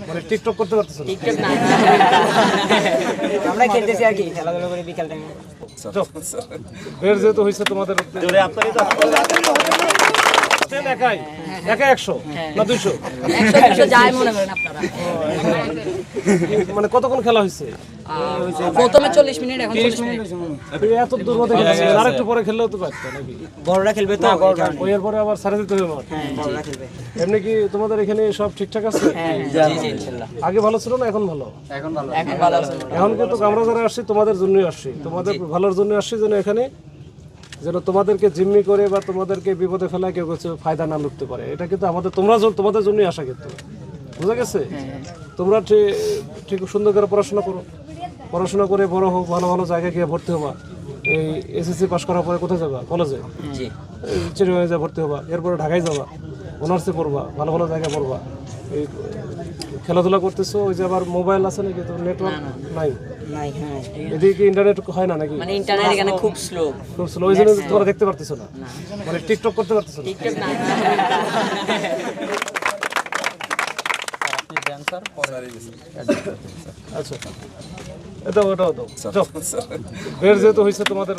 মানে টিকটক করতে পারতেছো না? টিকটক না, আমরা খেলতেছি আর কি, খেলাধুলা করে বিকাল টাইমে। বের যেহেতু হয়েছে তোমাদের একাই একা 100 না 200? 100 যায় মনে করেন আপনারা। মানে কতক্ষণ খেলা হয়েছে? প্রথমে 40 মিনিট, এখন 40 মিনিট। এত দূর মধ্যে খেলছে, আর একটু পরে খেললেও তো পারতো নাকি? বড়রা খেলবে তো, ওই এর পরে আবার সারা দিতে হবে মাঠ। বড়রা খেলবে। এমনি কি তোমাদের এখানে সব ঠিকঠাক আছে? জি জি ইনশাআল্লাহ। আগে ভালো ছিল না এখন ভালো? এখন ভালো আছে। এখন কিন্তু আমরা যারা আসছি তোমাদের জন্যই আসছি, তোমাদের ভালোর জন্য আসছি, যেন এখানে যেন তোমাদেরকে জিম্মি করে বা তোমাদেরকে বিপদে ফেলায় কেউ কিছু ফায়দা না লুটতে পারে। এটা কিন্তু আমাদের তোমাদের জন্যই আসা, কিন্তু বুঝা গেছে? তোমরা ঠিক সুন্দর করে পড়াশোনা করে বড় হোক, ভালো ভালো জায়গায় গিয়ে ভর্তি হবা। এই এসএসসি পাস করার পরে কোথায় যাবা? কলেজে, চিড়িয়াখানায় ভর্তি হবা, এরপরে ঢাকায় যাবা, অনার্সে পড়বা, ভালো ভালো জায়গায় পড়বা। এই খেলাধুলা করতেছো, ওই যে আবার মোবাইল আছে নাকি? তো নেটওয়ার্ক নাই? নাই, হ্যাঁ। এদিকে কি ইন্টারনেট হয় না নাকি? মানে ইন্টারনেট এখানে খুব স্লো। খুব স্লো, ওই জন্য তোমরা দেখতে পারতেছো না, মানে টিকটক করতে পারতেছো না। টিকটক না। আচ্ছা, এটা ওটাও দাও। বের যেহেতু হয়েছে তোমাদের